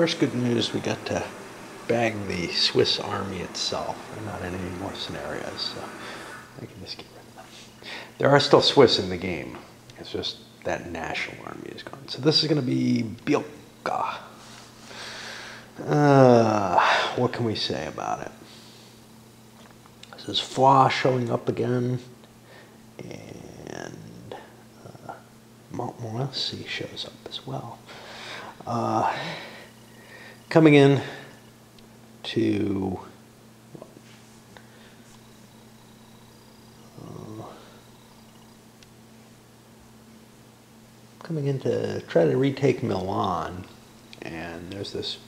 first good news, we got to bag the Swiss army itself. They're not in any more scenarios, so I can just get rid of them. There are still Swiss in the game. It's just that national army is gone. So this is going to be Bicocca. What can we say about it? This is Foix showing up again, and Montmorency shows up as well. Coming in to try to retake Milan, and there's this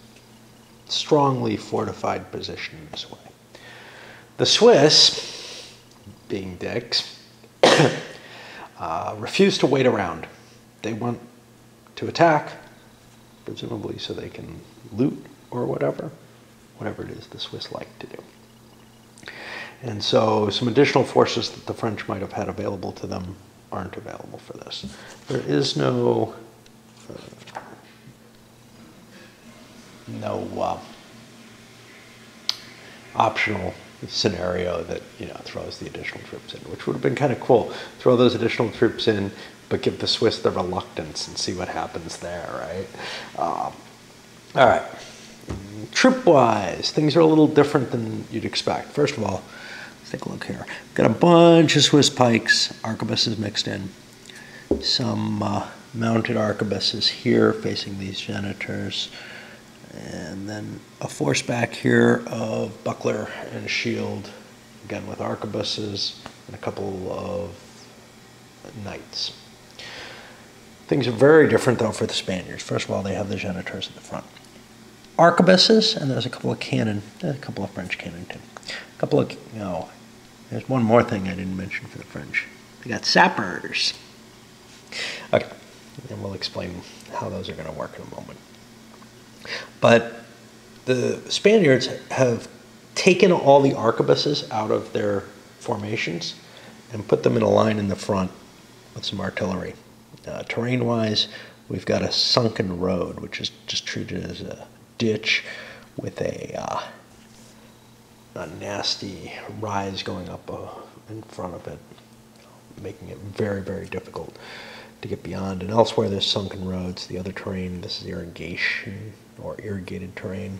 strongly fortified position this way. The Swiss, being dicks, refuse to wait around. They want to attack, presumably so they can loot or whatever it is the Swiss like to do. And so some additional forces that the French might have had available to them aren't available for this. There is no optional scenario that throws the additional troops in, which would have been kind of cool. Throw those additional troops in, but give the Swiss the reluctance and see what happens there, right? All right. Troop-wise, things are a little different than you'd expect. First of all, let's take a look here. We've got a bunch of Swiss pikes, arquebuses mixed in. Some mounted arquebuses here facing these janitors. And then a force back here of buckler and shield, again with arquebuses, and a couple of knights. Things are very different though for the Spaniards. First of all, they have the janitors at the front. Arquebuses, and there's a couple of cannon, a couple of French cannon too. A couple of, there's one more thing I didn't mention for the French. They got sappers. Okay, and we'll explain how those are going to work in a moment. But the Spaniards have taken all the arquebuses out of their formations and put them in a line in the front with some artillery. Terrain-wise, we've got a sunken road, which is just treated as a ditch with a nasty rise going up in front of it, making it very, very difficult to get beyond. And elsewhere there's sunken roads. The other terrain, this is irrigation or irrigated terrain.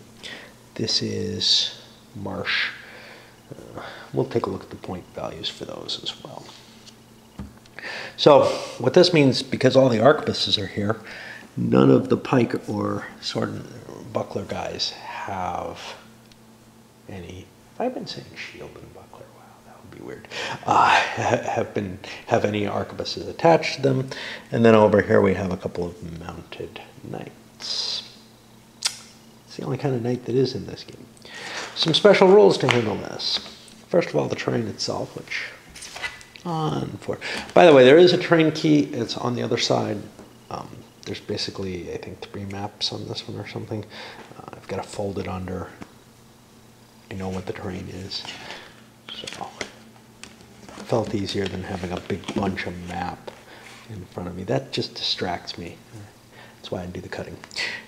This is marsh. We'll take a look at the point values for those as well. So what this means, because all the arquebuses are here, none of the pike or sword and buckler guys have any. I've been saying shield and buckler. Wow, that would be weird. Have any arquebuses attached to them, and then over here we have a couple of mounted knights. It's the only kind of knight that is in this game. Some special rules to handle this. First of all, the terrain itself, which by the way, there is a terrain key. It's on the other side. There's basically, I think, 3 maps on this one or something. I've got to fold it under. I know what the terrain is. So it felt easier than having a big bunch of map in front of me. That just distracts me. That's why I do the cutting.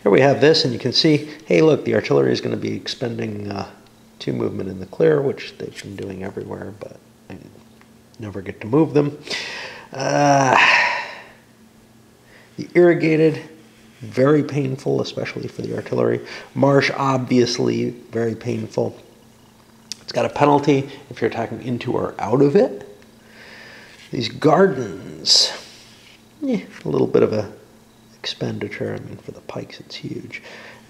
Here we have this, and you can see, hey, look, the artillery is going to be expending 2 movement in the clear, which they've been doing everywhere, but I never get to move them. The irrigated, very painful, especially for the artillery. Marsh, obviously, very painful. It's got a penalty if you're attacking into or out of it. These gardens, a little bit of a expenditure. I mean, for the pikes, it's huge.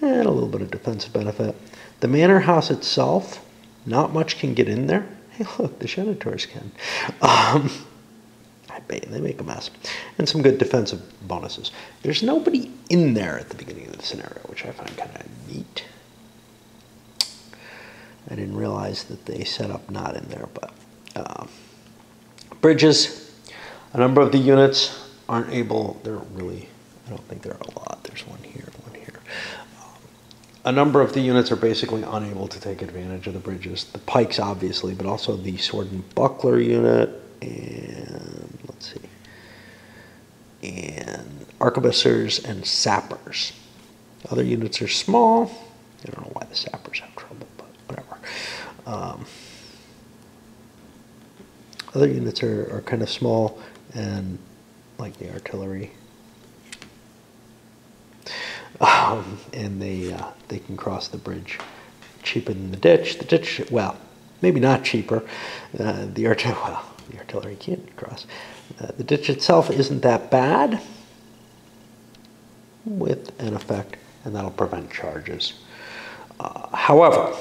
And a little bit of defensive benefit. The manor house itself, not much can get in there. Hey, look, the janitors can. I bet they make a mess. And some good defensive bonuses. There's nobody in there at the beginning of the scenario, which I find kind of neat. I didn't realize that they set up not in there, but bridges. A number of the units aren't able, they're really, I don't think there are a lot. There's one here, one here. A number of the units are basically unable to take advantage of the bridges. The pikes, obviously, but also the sword and buckler unit, and let's see, and arquebusiers and sappers. Other units are small. I don't know why the sappers have trouble, but whatever. Other units are kind of small, and like the artillery. And they can cross the bridge cheaper than the ditch. The ditch, well, maybe not cheaper. The artillery can't cross. The ditch itself isn't that bad with an effect, and that'll prevent charges. However,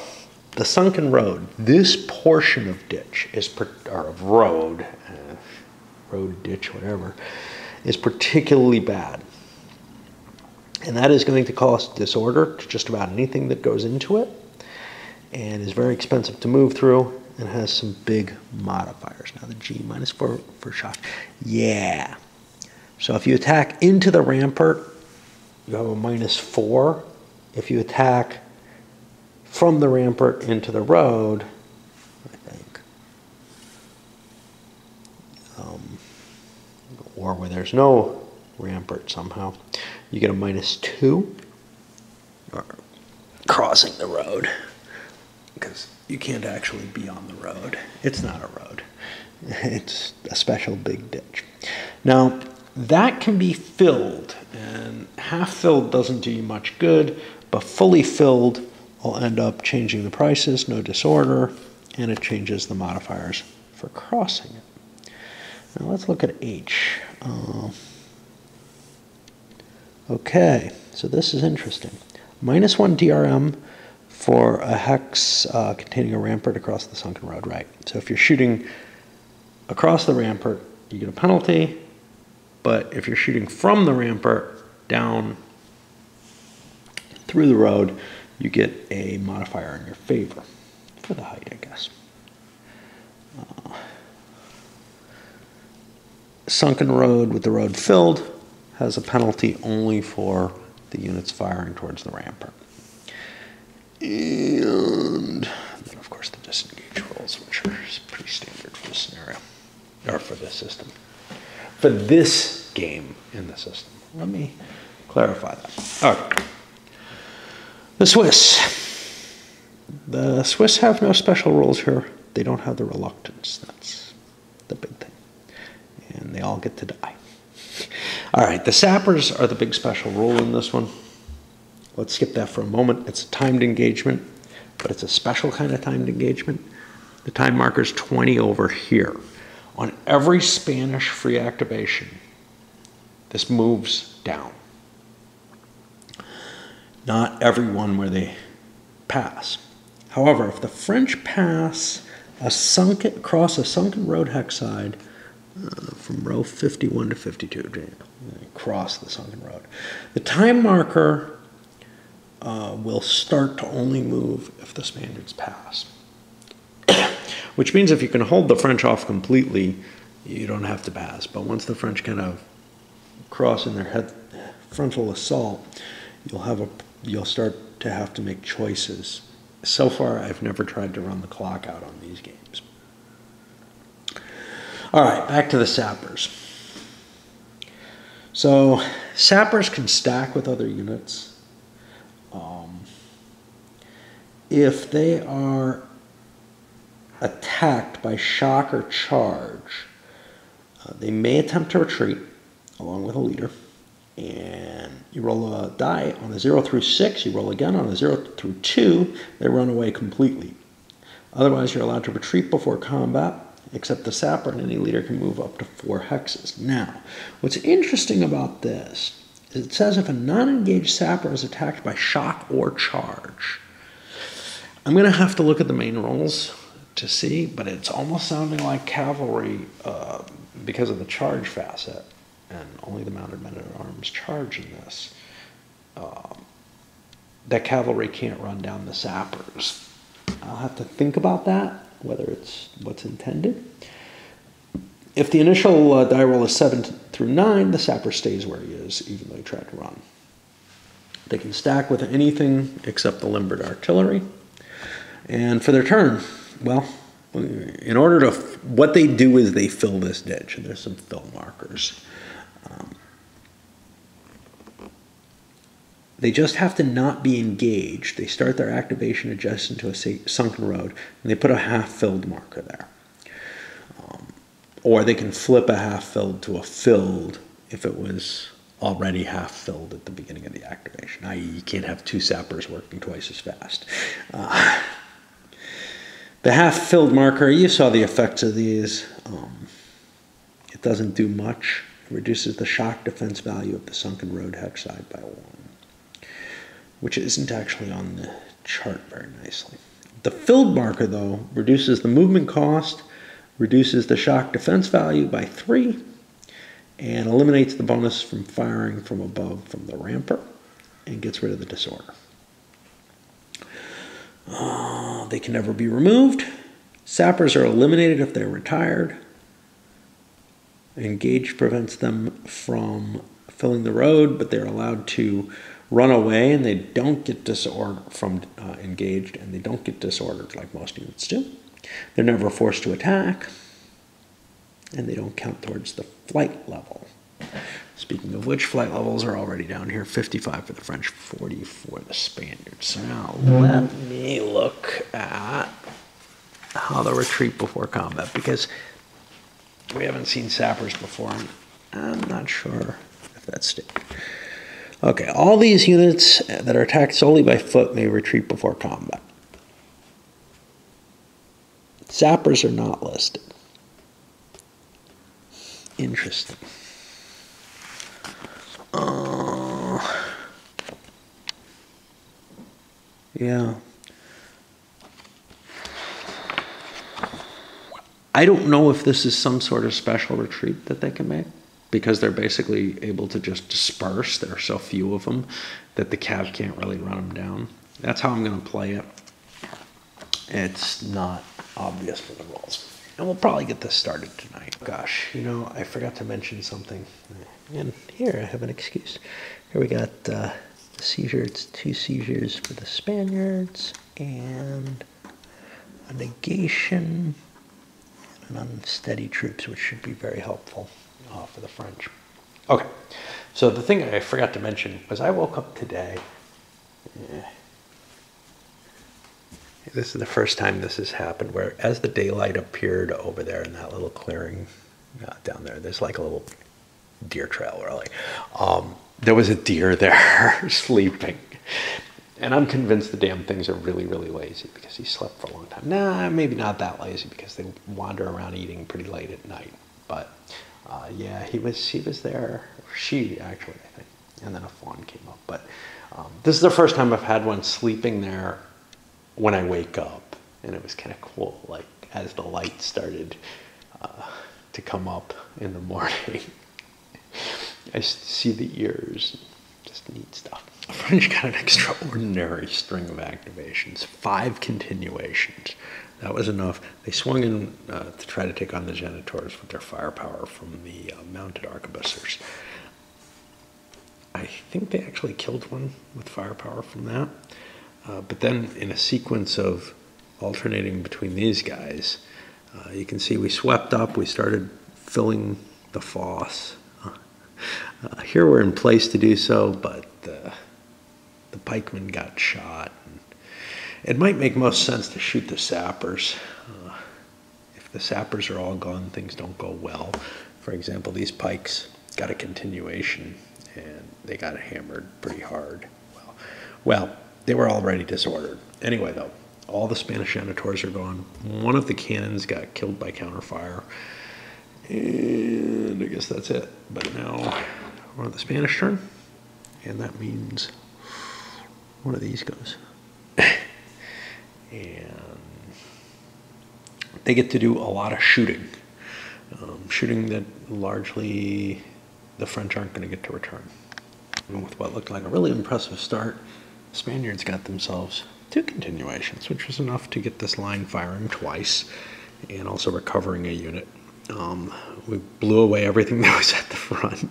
the sunken road, this portion of ditch or of road, road, ditch, whatever, is particularly bad. And that is going to cause disorder to just about anything that goes into it, and is very expensive to move through, and has some big modifiers. Now the G -4 for shock. Yeah. So if you attack into the rampart, you have a -4. If you attack from the rampart into the road, I think, or where there's no rampart somehow, you get a -2, or crossing the road, because you can't actually be on the road. It's not a road. It's a special big ditch. Now, that can be filled, and half filled doesn't do you much good, but fully filled will end up changing the prices, no disorder, and it changes the modifiers for crossing it. Now let's look at H. Okay, so this is interesting. -1 DRM for a hex containing a rampart across the sunken road, right? So if you're shooting across the rampart, you get a penalty, but if you're shooting from the rampart down through the road, you get a modifier in your favor for the height, I guess. Sunken road with the road filled has a penalty only for the units firing towards the rampart. And then, of course, the disengage rolls, which are pretty standard for this scenario, or for this system. For this game in the system. Let me clarify that. All right. The Swiss. The Swiss have no special rules here. They don't have the reluctance. That's the big thing. And they all get to die. All right, the sappers are the big special rule in this one. Let's skip that for a moment. It's a timed engagement, but it's a special kind of timed engagement. The time marker is 20 over here. On every Spanish free activation, this moves down. Not every one where they pass. However, if the French pass across a sunken road hex side from row 51 to 52, cross the sunken road, the time marker will start to only move if the Spaniards pass. Which means if you can hold the French off completely, you don't have to pass. But once the French kind of cross in their frontal assault, you'll start to have to make choices. So far, I've never tried to run the clock out on these games. All right, back to the sappers. So sappers can stack with other units. If they are attacked by shock or charge, they may attempt to retreat along with a leader. And you roll a die on a 0 through 6, you roll again on a 0 through 2, they run away completely. Otherwise, you're allowed to retreat before combat, except the sapper and any leader can move up to 4 hexes. Now, what's interesting about this is it says if a non-engaged sapper is attacked by shock or charge. I'm going to have to look at the main rolls to see, but it's almost sounding like cavalry because of the charge facet. And only the mounted men-at-arms charge in this, that cavalry can't run down the sappers. I'll have to think about that, whether it's what's intended. If the initial die roll is 7 through 9, the sapper stays where he is, even though he tried to run. They can stack with anything except the limbered artillery. And for their turn, well, in order to, what they do is they fill this ditch, and there's some fill markers. They just have to not be engaged. They start their activation adjacent to a sunken road, and they put a half-filled marker there. Or they can flip a half-filled to a filled if it was already half-filled at the beginning of the activation, i.e. you can't have two sappers working twice as fast. The half-filled marker, you saw the effects of these. It doesn't do much. It reduces the shock defense value of the sunken road hex side by 1, which isn't actually on the chart very nicely. The filled marker, though, reduces the movement cost, reduces the shock defense value by 3, and eliminates the bonus from firing from above from the ramper, and gets rid of the disorder. They can never be removed. Sappers are eliminated if they're retired. Engaged prevents them from filling the road, but they're allowed to run away, and they don't get disordered from engaged, and they don't get disordered like most units do. They're never forced to attack, and they don't count towards the flight level. Speaking of which, flight levels are already down here, 55 for the French, 40 for the Spaniards. So now let me look at how they retreat before combat, because we haven't seen sappers before, and I'm not sure if that's stated. Okay, all these units that are attacked solely by foot may retreat before combat. Sappers are not listed. Interesting. Yeah. I don't know if this is some sort of special retreat that they can make, because they're basically able to just disperse. There are so few of them that the cav can't really run them down. That's how I'm going to play it. It's not obvious for the rules. And we'll probably get this started tonight. Gosh, you know, I forgot to mention something. And here I have an excuse. Here we got the seizure. It's 2 seizures for the Spaniards and a negation and unsteady troops, which should be very helpful for the French. Okay, so the thing I forgot to mention was I woke up today. This is the first time this has happened, where as the daylight appeared over there in that little clearing down there, there's like a little deer trail, really. There was a deer there sleeping. And I'm convinced the damn things are really, really lazy because he slept for a long time. Nah, maybe not that lazy because they wander around eating pretty late at night. But yeah, he was there. She actually, I think. And then a fawn came up. But this is the first time I've had one sleeping there when I wake up, and it was kind of cool, like as the light started to come up in the morning. I see the ears, just neat stuff. The French got an extraordinary string of activations, 5 continuations. That was enough. They swung in to try to take on the Genitors with their firepower from the mounted arquebusiers. I think they actually killed one with firepower from that. But then in a sequence of alternating between these guys, you can see we swept up, we started filling the fosse. Here we're in place to do so, but the pikemen got shot. And it might make most sense to shoot the sappers. If the sappers are all gone, things don't go well. For example, these pikes got a continuation, and they got hammered pretty hard. Well, they were already disordered. Anyway, though, all the Spanish Genitors are gone. One of the cannons got killed by counterfire. And I guess that's it. But now we're on the Spanish turn. And that means one of these goes. And they get to do a lot of shooting. Shooting that largely the French aren't going to get to return. And with what looked like a really impressive start, the Spaniards got themselves 2 continuations, which was enough to get this line firing twice and also recovering a unit. We blew away everything that was at the front.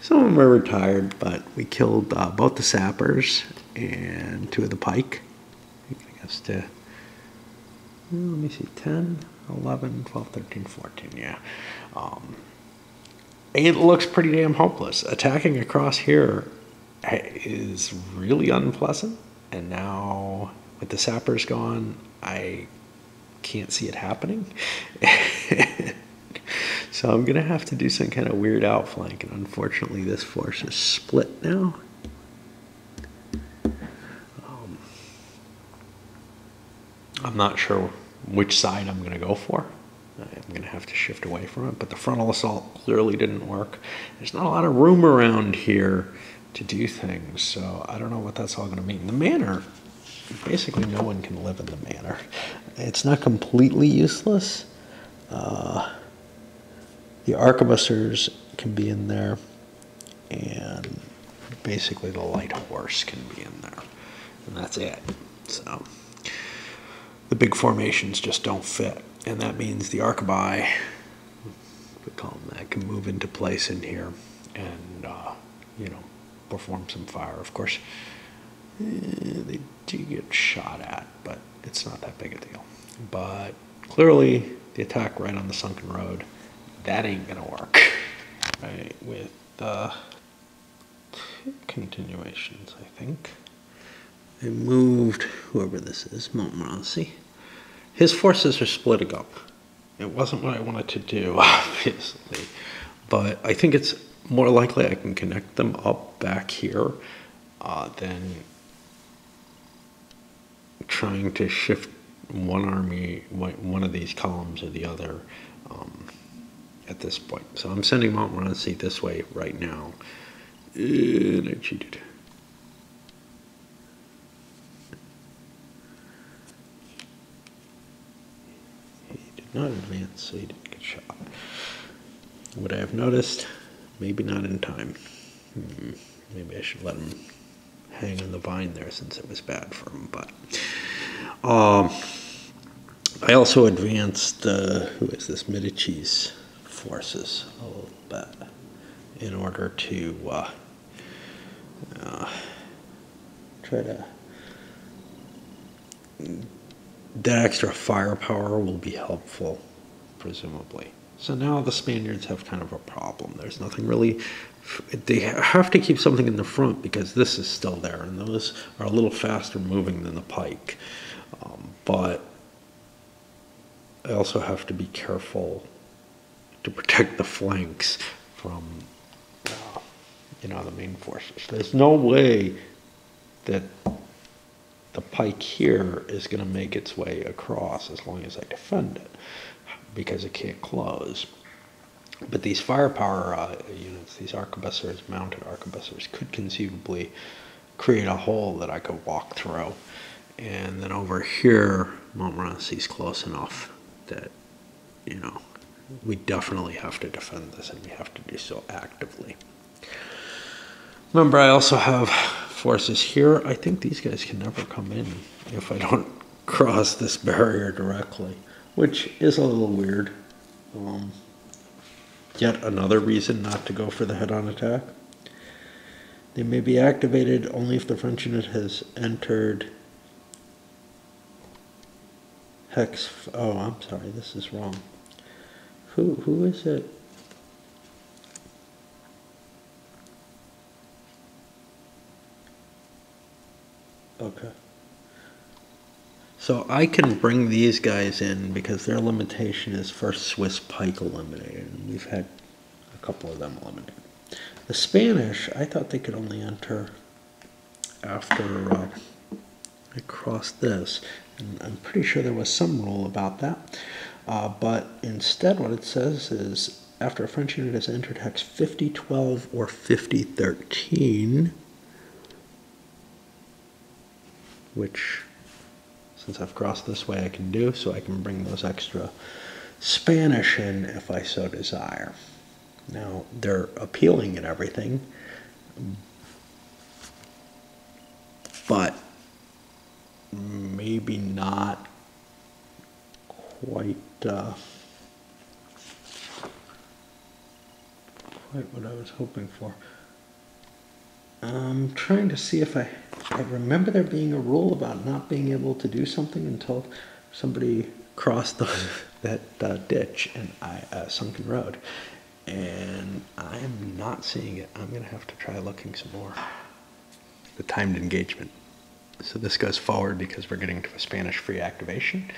Some of them were retired, but we killed both the sappers and 2 of the pike. I guess to, let me see, 10, 11, 12, 13, 14, yeah. It looks pretty damn hopeless. Attacking across here is really unpleasant. And now with the sappers gone, I can't see it happening. So I'm gonna have to do some kind of weird outflank, and unfortunately this force is split now. I'm not sure which side I'm gonna go for. I'm gonna have to shift away from it, but the frontal assault clearly didn't work. There's not a lot of room around here to do things, so I don't know what that's all gonna mean. The manor, basically no one can live in the manor. It's not completely useless. The arquebusiers can be in there, and basically the light horse can be in there, and that's it. So the big formations just don't fit, and that means the arquebi, we call them that, can move into place in here and you know, perform some fire. Of course, they do get shot at, but it's not that big a deal. But clearly, the attack right on the sunken road, that ain't gonna work. Right, with two continuations, I think. They moved, whoever this is, Montmorency. His forces are splitting up. It wasn't what I wanted to do, obviously, but I think it's more likely I can connect them up back here than trying to shift one army, one of these columns or the other at this point. So I'm sending Montmorency this way right now. And I cheated. He did not advance, so he didn't get shot. Would I have noticed? Maybe not in time. Maybe I should let him hang on the vine there since it was bad for him. But I also advanced who is this, Medici's forces a little bit in order to try to, that extra firepower will be helpful, presumably. So now the Spaniards have kind of a problem. There's nothing really, they have to keep something in the front because this is still there, and those are a little faster moving than the pike. But I also have to be careful to protect the flanks from, you know, the main forces. There's no way that the pike here is going to make its way across as long as I defend it, because it can't close. But these firepower units, these arquebusiers, mounted arquebusiers, could conceivably create a hole that I could walk through. And then over here, Montmorency's close enough that, you know, we definitely have to defend this, and we have to do so actively. Remember, I also have forces here. I think these guys can never come in if I don't cross this barrier directly, which is a little weird. Yet another reason not to go for the head-on attack. They may be activated only if the French unit has entered hex. Oh, I'm sorry, this is wrong. Who is it? Okay. So I can bring these guys in because their limitation is first Swiss pike eliminated, and we've had a couple of them eliminated. The Spanish, I thought they could only enter after I crossed this, and I'm pretty sure there was some rule about that. But instead what it says is after a French unit has entered hex 5012 or 5013, which, since I've crossed this way, I can do, so I can bring those extra Spanish in if I so desire. Now, they're appealing and everything, but maybe not quite what I was hoping for. I'm trying to see if I remember there being a rule about not being able to do something until somebody crossed that ditch and sunken road, and I'm not seeing it. I'm gonna have to try looking some more. the timed engagement. So this goes forward because we're getting to a Spanish free activation.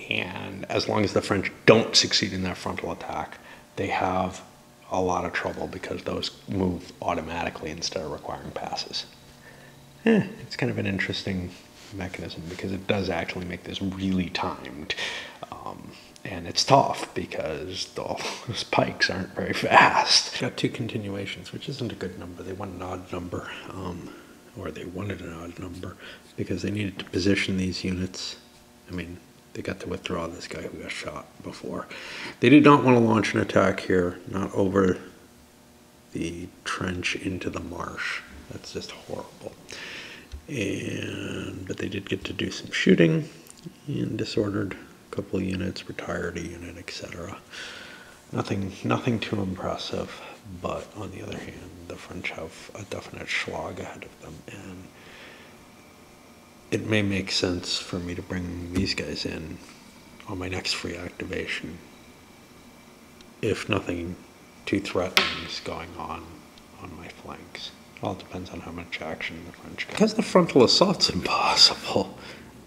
And as long as the French don't succeed in their frontal attack, they have a lot of trouble because those move automatically instead of requiring passes. It's kind of an interesting mechanism because it does actually make this really timed. And it's tough because those pikes aren't very fast. Got 2 continuations, which isn't a good number. They want an odd number, or they wanted an odd number because they needed to position these units. I mean, they got to withdraw this guy who got shot before. They did not want to launch an attack here, not over the trench into the marsh. That's just horrible. But they did get to do some shooting and disordered a couple of units, retired a unit, etc. Nothing too impressive, but on the other hand, the French have a definite schlag ahead of them, and it may make sense for me to bring these guys in on my next free activation if nothing too threatening is going on my flanks. It all depends on how much action the French get. Because the frontal assault's impossible,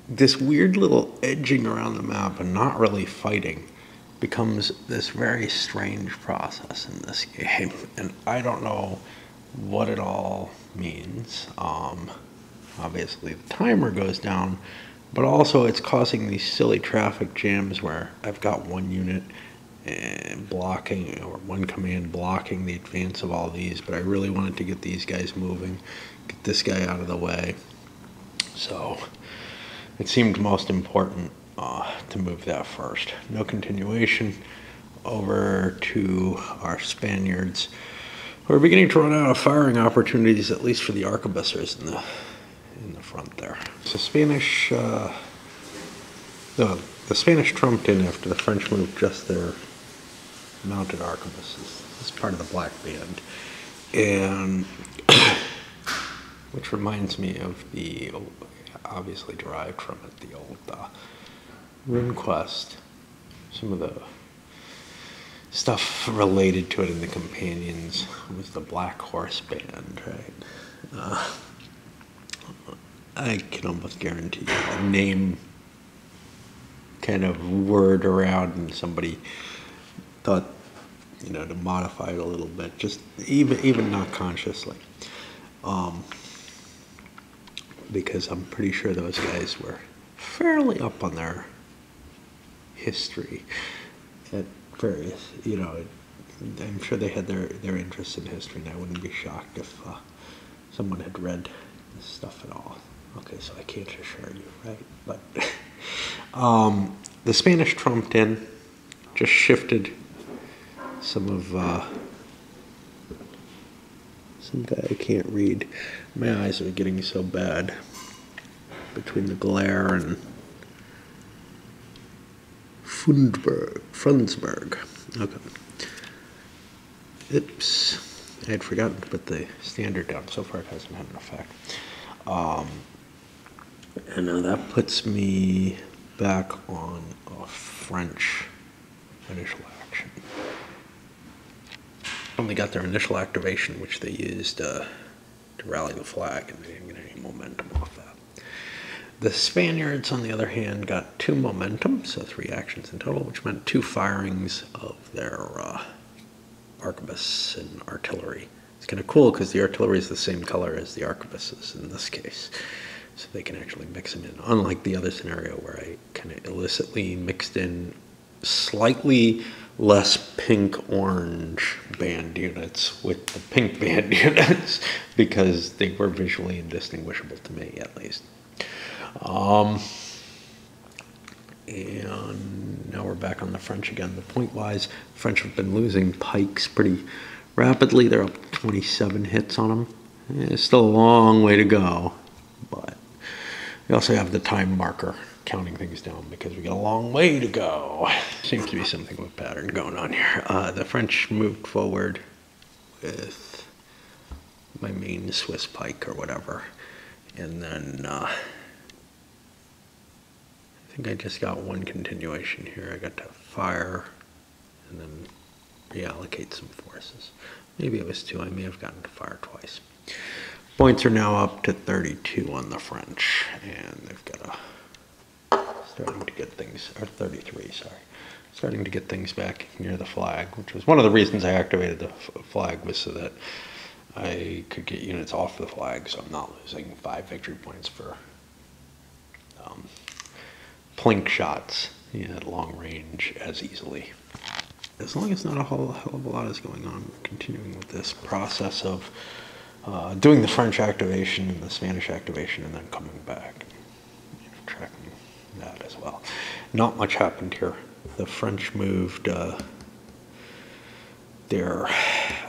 this weird little edging around the map and not really fighting becomes this very strange process in this game, and I don't know what it all means. Obviously the timer goes down, but also it's causing these silly traffic jams where I've got one unit blocking, or one command blocking the advance of all these, but I really wanted to get these guys moving, get this guy out of the way. So it seemed most important to move that first. No continuation. Over to our Spaniards, who are beginning to run out of firing opportunities, at least for the arquebusiers in the front there. So Spanish, the Spanish trumped in after the French moved just their mounted arquebuses. This is part of the Black Band, and which reminds me of the, obviously derived from it, the old RuneQuest. Some of the stuff related to it in the companions was the Black Horse Band, right? I can almost guarantee you a name kind of word around and somebody thought, to modify it a little bit, just even not consciously. Because I'm pretty sure those guys were fairly up on their history at various, I'm sure they had their interest in history, and I wouldn't be shocked if someone had read this stuff at all. Okay, so I can't assure you, right? But the Spanish trumped in, just shifted some of some guy I can't read. My eyes are getting so bad between the glare and Frundsberg. Okay. Oops. I had forgotten to put the standard down. So far it hasn't had an effect. And now that puts me back on a French initial action. Only got their initial activation, which they used to rally the flag, and they didn't get any momentum off that. The Spaniards, on the other hand, got 2 momentum, so 3 actions in total, which meant 2 firings of their arquebus and artillery. It's kind of cool because the artillery is the same color as the arquebuses in this case, so they can actually mix them in, unlike the other scenario where I kind of illicitly mixed in slightly less pink-orange band units with the pink band units because they were visually indistinguishable to me, at least. And now we're back on the French again. The point-wise, French have been losing pikes pretty rapidly. They're up to 27 hits on them. It's still a long way to go, but we also have the time marker counting things down because we got a long way to go. Seems to be something of a pattern going on here. The French moved forward with my main Swiss pike or whatever, and then I think I just got 1 continuation here. I got to fire and then reallocate some forces. Maybe it was 2. I may have gotten to fire twice. Points are now up to 32 on the French, and they've got starting to get things, or 33, sorry. Starting to get things back near the flag, which was one of the reasons I activated the flag, was so that I could get units off the flag, so I'm not losing 5 victory points for plink shots at long range as easily. As long as not a hell of a lot is going on, continuing with this process of doing the French activation and the Spanish activation and then coming back, tracking that as well. Not much happened here. The French moved their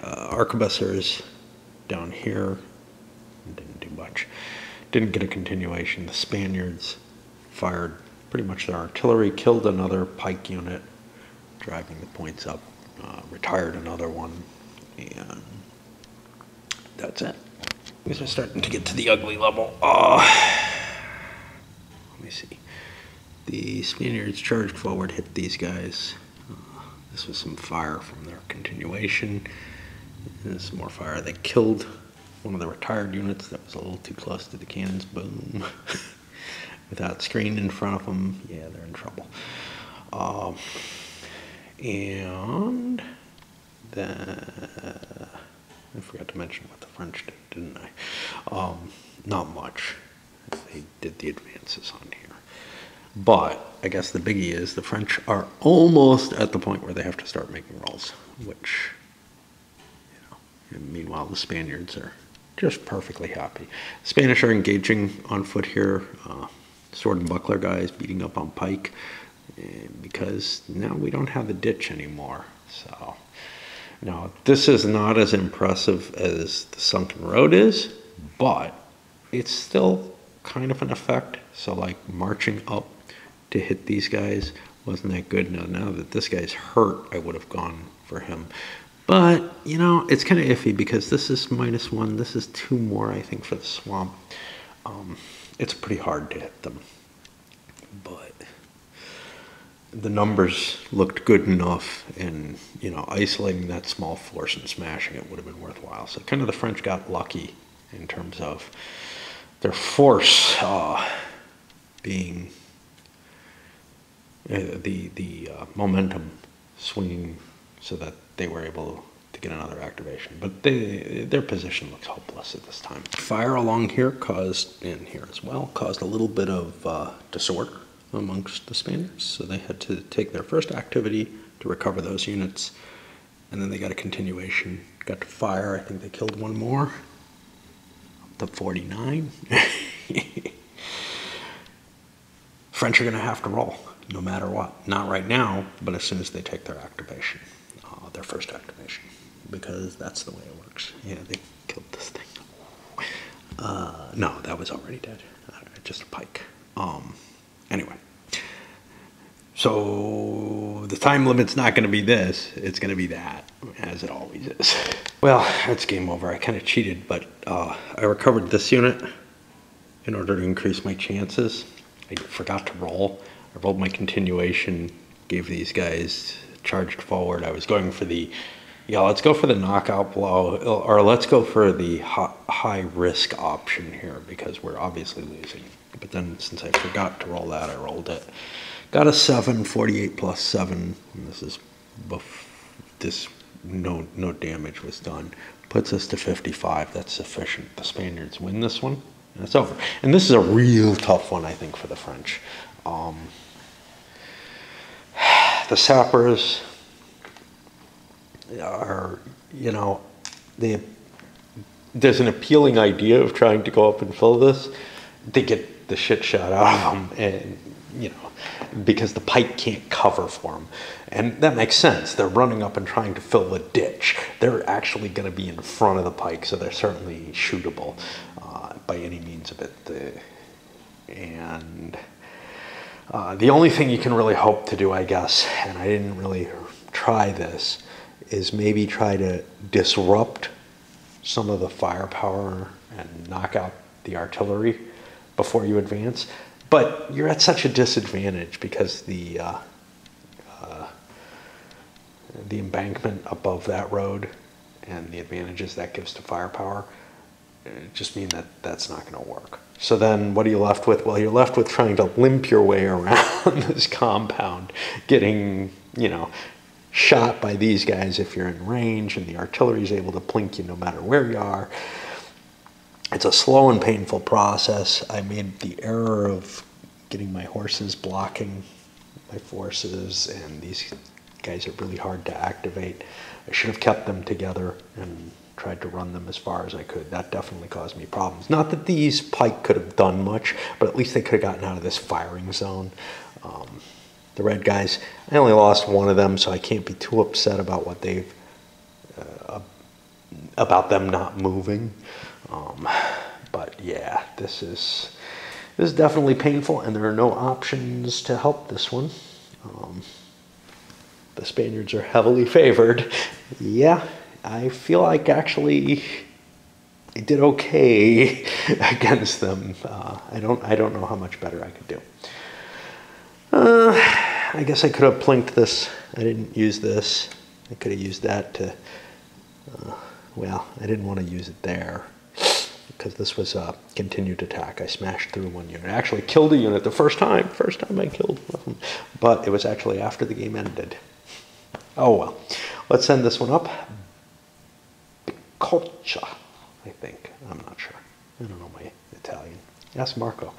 arquebusiers down here. Didn't do much. Didn't get a continuation. The Spaniards fired pretty much their artillery, killed another pike unit, driving the points up, retired another one, and that's it. These are starting to get to the ugly level. Let me see. The Spaniards charged forward, hit these guys. This was some fire from their continuation. This is more fire. They killed one of the retired units that was a little too close to the cannons. Boom. Without screen in front of them, yeah, they're in trouble. And I forgot to mention what the French did, didn't I? Not much. They did the advances on here. But I guess the biggie is the French are almost at the point where they have to start making rolls, which, and meanwhile the Spaniards are just perfectly happy. The Spanish are engaging on foot here, sword and buckler guys beating up on pike, because now we don't have the ditch anymore. So now this is not as impressive as the sunken road is, but it's still kind of an effect. So like marching up to hit these guys wasn't that good. Now that this guy's hurt, I would have gone for him. But, it's kind of iffy because this is -1. This is 2 more, I think, for the swamp. It's pretty hard to hit them. But the numbers looked good enough, and, isolating that small force and smashing it would have been worthwhile. So kind of the French got lucky in terms of their force being the momentum swinging so that they were able to get another activation. But their position looks hopeless at this time. Fire along here caused, and here as well, caused a little bit of disorder amongst the Spaniards. So they had to take their first activity to recover those units, and then they got a continuation, got to fire. I think they killed one more, up to 49. French are going to have to roll, no matter what. Not right now, but as soon as they take their activation, their first activation, because that's the way it works. Yeah, they killed this thing. No, that was already dead. Just a pike. Anyway, so the time limit's not going to be this. It's going to be that, as it always is. Well, that's game over. I kind of cheated, but I recovered this unit in order to increase my chances. I forgot to roll. I rolled my continuation, gave these guys, charged forward. I was going for the, let's go for the knockout blow, or let's go for the high risk option here, because we're obviously losing. But then since I forgot to roll that, I rolled it. Got a 7, 48 plus 7. And this is, no damage was done. Puts us to 55. That's sufficient. The Spaniards win this one, and it's over. And this is a real tough one, I think, for the French. The sappers are, there's an appealing idea of trying to go up and fill this. They get the shit shot out of them, and, because the pike can't cover for them. And that makes sense. They're running up and trying to fill the ditch. They're actually going to be in front of the pike, so they're certainly shootable by any means of it. And the only thing you can really hope to do, I guess, and I didn't really try this, is maybe try to disrupt some of the firepower and knock out the artillery before you advance. But you're at such a disadvantage because the embankment above that road and the advantages that gives to firepower, just mean that that's not going to work. So then what are you left with? Well, you're left with trying to limp your way around this compound, getting, shot by these guys if you're in range, and the artillery is able to plink you no matter where you are. It's a slow and painful process. I made the error of getting my horses blocking my forces, and these guys are really hard to activate. I should have kept them together and tried to run them as far as I could. That definitely caused me problems. Not that these pike could have done much, but at least they could have gotten out of this firing zone. The red guys, I only lost one of them, so I can't be too upset about what they've about them not moving. But yeah, this is definitely painful, and there are no options to help this one. The Spaniards are heavily favored. Yeah, I feel like actually I did okay against them. I don't know how much better I could do. I guess I could have plinked this. I didn't use this. I could have used that to, well, I didn't want to use it there because this was a continued attack. I smashed through one unit. I actually killed a unit the first time I killed one of them. But it was actually after the game ended. Oh well. Let's send this one up. Bicocca, I think. I'm not sure. I don't know my Italian. Ask Marco.